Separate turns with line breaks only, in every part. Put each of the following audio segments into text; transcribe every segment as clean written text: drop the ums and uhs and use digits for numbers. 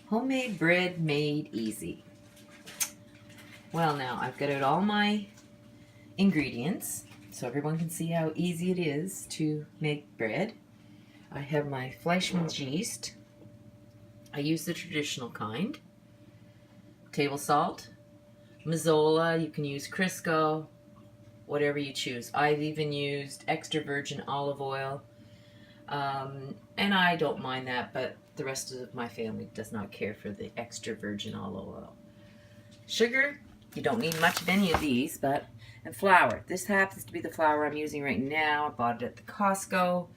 Homemade bread made easy. Well, now I've got out all my ingredients so everyone can see how easy it is to make bread. I have my Fleischmann's yeast. I use the traditional kind. Table salt, Mazola, you can use Crisco, whatever you choose. I've even used extra virgin olive oil, and I don't mind that, but the rest of my family does not care for the extra virgin olive oil. Sugar, you don't need much of any of these, and flour. This happens to be the flour I'm using right now. I bought it at the Costco,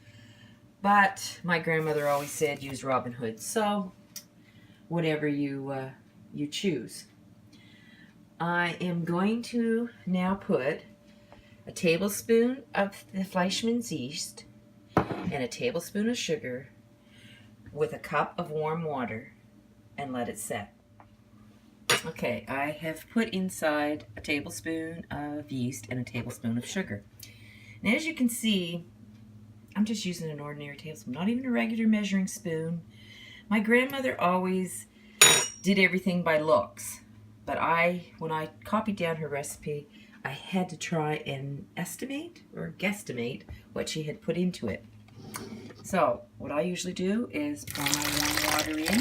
but my grandmother always said use Robin Hood, so whatever you choose. I am going to now put a tablespoon of the Fleischmann's yeast and a tablespoon of sugar with a cup of warm water and let it set. Okay, I have put inside a tablespoon of yeast and a tablespoon of sugar. Now, as you can see, I'm just using an ordinary tablespoon, not even a regular measuring spoon. My grandmother always did everything by looks, but when I copied down her recipe, I had to try and estimate or guesstimate what she had put into it. So what I usually do is pour my warm water in.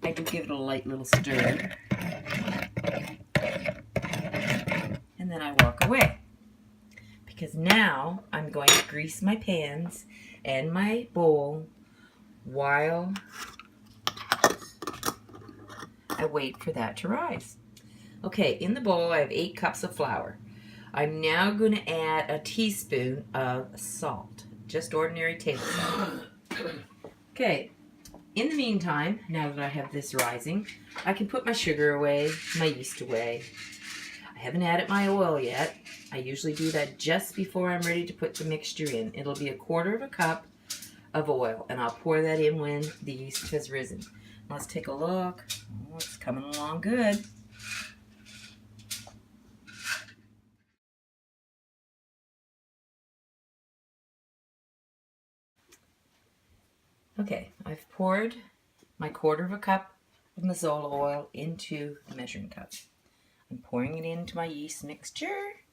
I do give it a light little stir, and then I walk away, because now I'm going to grease my pans and my bowl while I wait for that to rise. Okay, in the bowl I have 8 cups of flour. I'm now going to add a teaspoon of salt, just ordinary table salt. Okay, in the meantime, now that I have this rising, I can put my sugar away, my yeast away. I haven't added my oil yet. I usually do that just before I'm ready to put the mixture in. It'll be 1/4 cup of oil, and I'll pour that in when the yeast has risen. Let's take a look. Oh, it's coming along good. Okay, I've poured my 1/4 cup of Mazola oil into the measuring cup. I'm pouring it into my yeast mixture,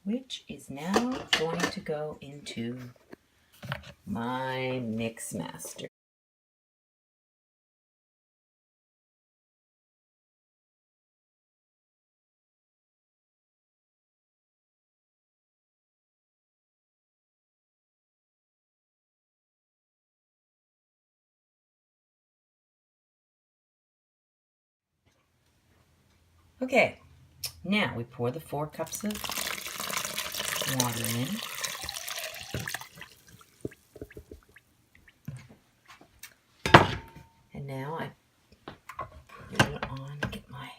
which is now going to go into my mix master. Okay, now we pour the 4 cups of water in. And now I put it on, get my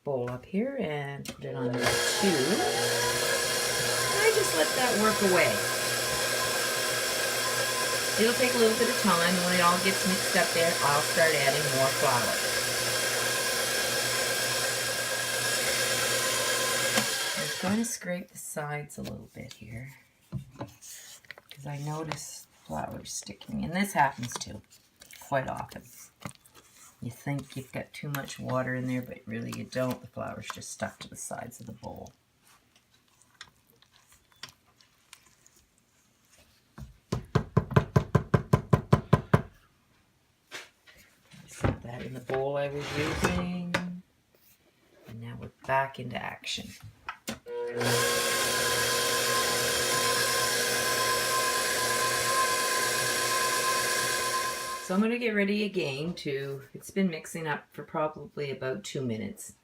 bowl up here and put it on number 2. And I just let that work away. It'll take a little bit of time, and when it all gets mixed up there, I'll start adding more flour. I'm going to scrape the sides a little bit here, because I notice flour sticking, and this happens too quite often. You think you've got too much water in there, but really you don't. The flour's just stuck to the sides of the bowl. Set that in the bowl I was using, and now we're back into action. So I'm going to get ready again it's been mixing up for probably about 2 minutes.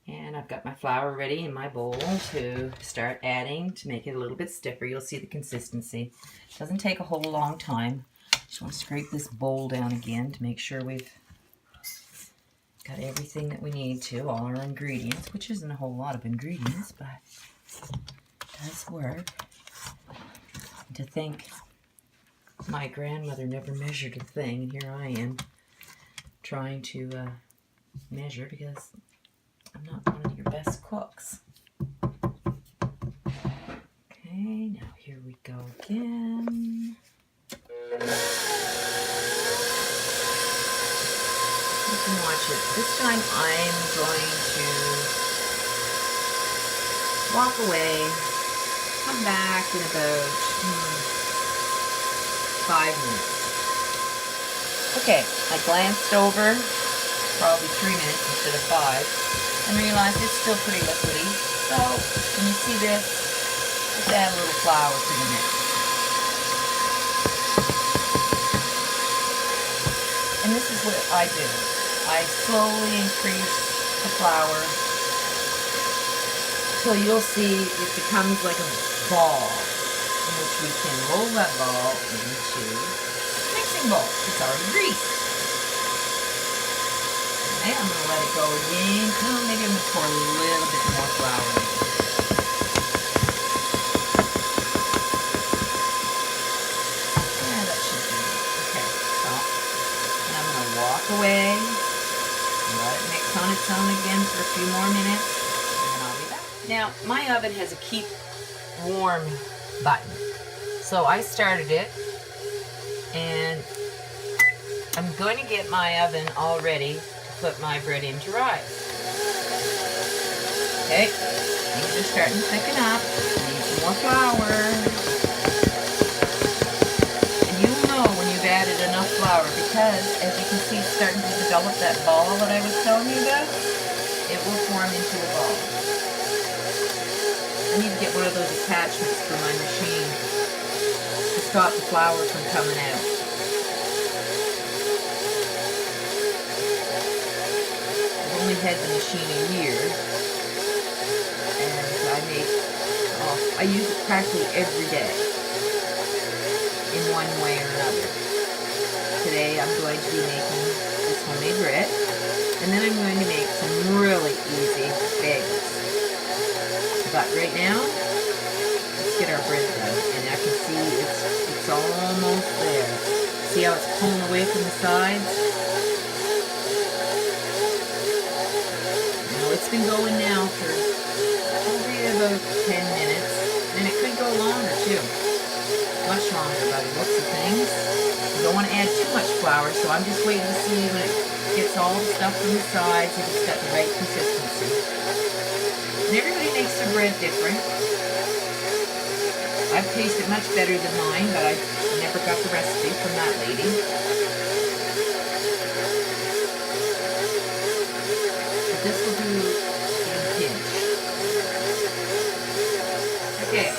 And I've got my flour ready in my bowl to start adding to make it a little bit stiffer. You'll see the consistency. It doesn't take a whole long time. Just want to scrape this bowl down again to make sure we've got everything that we need to, all our ingredients, which isn't a whole lot of ingredients, but it does work. And to think my grandmother never measured a thing, and here I am trying to measure, because I'm not one of your best cooks. Okay, now here we Go again. You can watch it. This time I'm going to walk away, come back in about 5 minutes. Okay, I glanced over, probably 3 minutes instead of 5, and realized it's still pretty liquidy. So when you see this, just add a little flour to the mix. And this is what I do. I slowly increase the flour till you'll see it becomes like a ball, in which we can roll that ball into a mixing bowl. It's already greased. Okay, I'm going to let it go again. Oh, maybe I'm going to pour a little bit more flour in. Yeah, that should be it. Okay, so and I'm going to walk away. Let it mix on its own again for a few more minutes, and then I'll be back. Now, my oven has a keep warm button. So I started it, and I'm going to get my oven all ready to put my bread in to rise. Okay, things are starting to thicken up. I need some more flour. Added enough flour because, as you can see, it's starting to develop that ball that I was telling you about. It will form into a ball. I need to get one of those attachments for my machine to stop the flour from coming out. I've only had the machine a year, and I use it practically every day in one way or another. Today I'm going to be making this homemade bread, and then I'm going to make some really easy bagels. But right now, let's get our bread done, and I can see it's almost there. See how it's pulling away from the sides? Now it's been going now for probably about 10 minutes, and it could go longer too. Much longer by the looks of things. I don't want to add too much flour, so I'm just waiting to see when it gets all the stuff from the sides if it's got the right consistency. And everybody makes their bread different. I've tasted much better than mine, but I never got the recipe from that lady. But this will do in a pinch. Okay.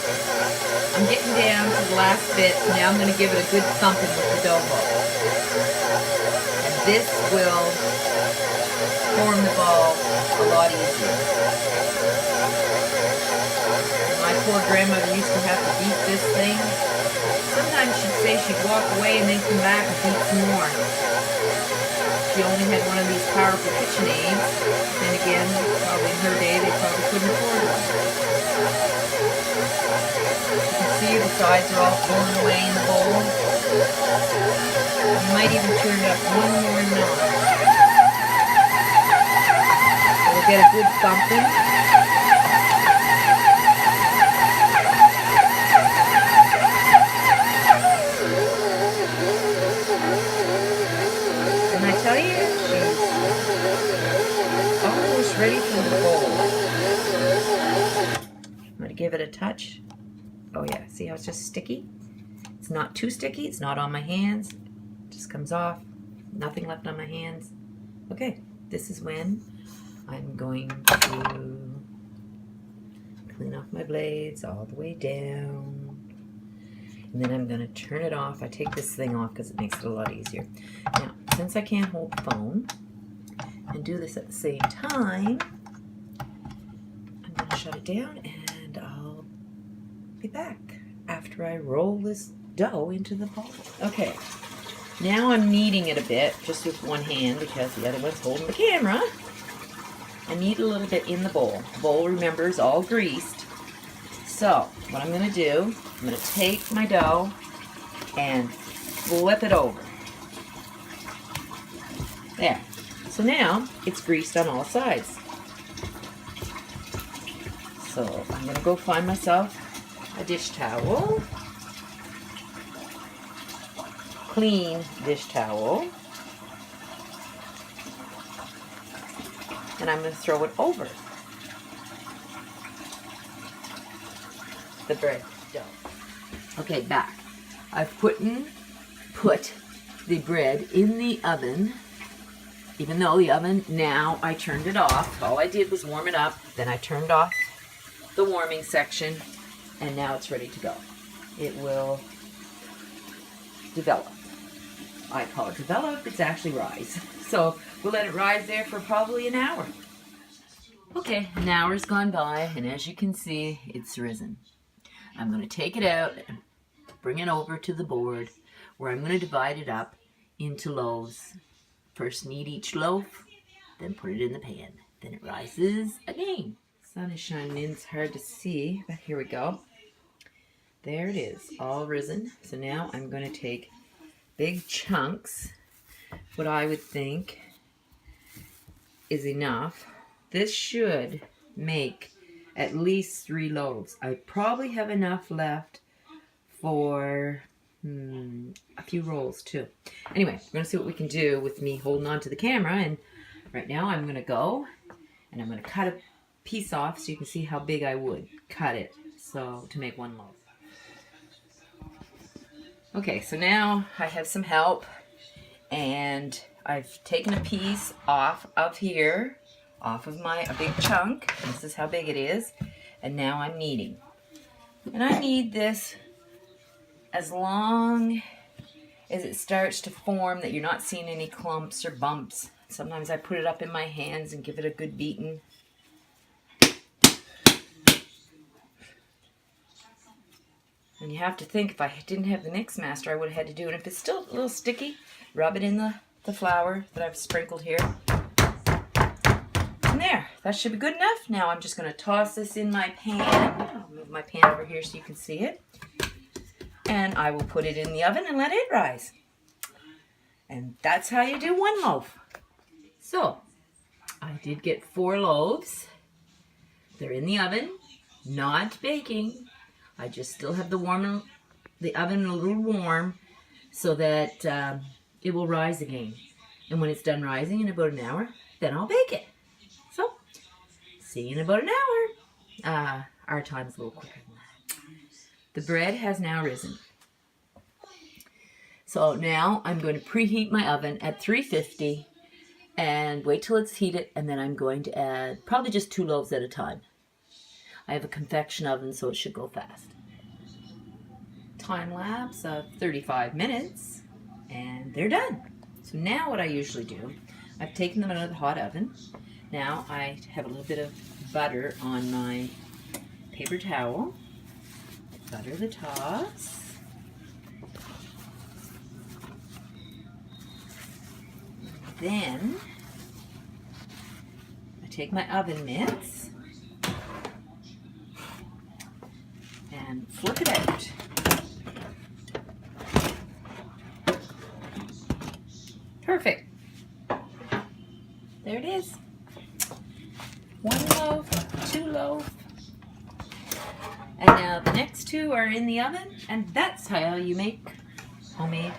I'm getting down to the last bit, so now I'm going to give it a good thumping with the dough ball. And this will form the ball a lot easier. My poor grandmother used to have to beat this thing. Sometimes she'd say she'd walk away and then come back and beat some more. She only had one of these powerful KitchenAids. Then again, probably in her day, they probably couldn't afford one. You can see the sides are all pulling away in the bowl. You might even turn it up one more notch. We'll get a good thumping. And I tell you, she's almost ready for the bowl. I'm going to give it a touch. Oh yeah, see how it's just sticky? It's not too sticky, it's not on my hands. It just comes off. Nothing left on my hands. Okay, this is when I'm going to clean off my blades all the way down. And then I'm going to turn it off. I take this thing off because it makes it a lot easier. Now, since I can't hold the phone and do this at the same time, I'm going to shut it down and I'll be back after I roll this dough into the bowl. Okay, now I'm kneading it a bit, just with one hand because the other one's holding the camera. I knead a little bit in the bowl. The bowl, remember, is all greased. So, what I'm going to do, I'm going to take my dough and flip it over. There. So now, it's greased on all sides. So, I'm going to go find myself a dish towel. clean dish towel. And I'm going to throw it over the bread dough. Okay, back. I've put the bread in the oven, even though the oven, now I turned it off. All I did was warm it up, then I turned off the warming section, and now it's ready to go. It will develop. I call it develop, it's actually rise. So we'll let it rise there for probably an hour. Okay, an hour's gone by, and as you can see, it's risen. I'm going to take it out and bring it over to the board where I'm going to divide it up into loaves. First knead each loaf, then put it in the pan. Then it rises again. Sun is shining in, it's hard to see, but here we go. There it is, all risen. So now I'm going to take big chunks, what I would think is enough. This should make at least 3 loaves. I probably have enough left for a few rolls too. Anyway, we're going to see what we can do with me holding on to the camera. And right now I'm going to go and I'm going to cut a piece off so you can see how big I would cut it so to make 1 loaf. Okay, so now I have some help, and I've taken a piece off of here, off of a big chunk. This is how big it is. And now I'm kneading. And I knead this as long as it starts to form, that you're not seeing any clumps or bumps. Sometimes I put it up in my hands and give it a good beating. And you have to think, if I didn't have the Mix Master, I would have had to do it. If it's still a little sticky, rub it in the flour that I've sprinkled here. And there, that should be good enough. Now I'm just going to toss this in my pan. I'll move my pan over here so you can see it. And I will put it in the oven and let it rise. And that's how you do 1 loaf. So, I did get 4 loaves. They're in the oven, not baking. I just still have the oven a little warm so that it will rise again. And when it's done rising in about an hour, then I'll bake it. So, see you in about an hour. Our time's a little quicker than that. The bread has now risen. So now I'm going to preheat my oven at 350 and wait till it's heated, and then I'm going to add probably just 2 loaves at a time. I have a convection oven, so it should go fast. Time lapse of 35 minutes, and they're done. So now what I usually do, I've taken them out of the hot oven. Now I have a little bit of butter on my paper towel. Butter the tops. Then I take my oven mitts and flip it out. Perfect. There it is. 1 loaf, 2 loaf. And now the next 2 are in the oven, and that's how you make homemade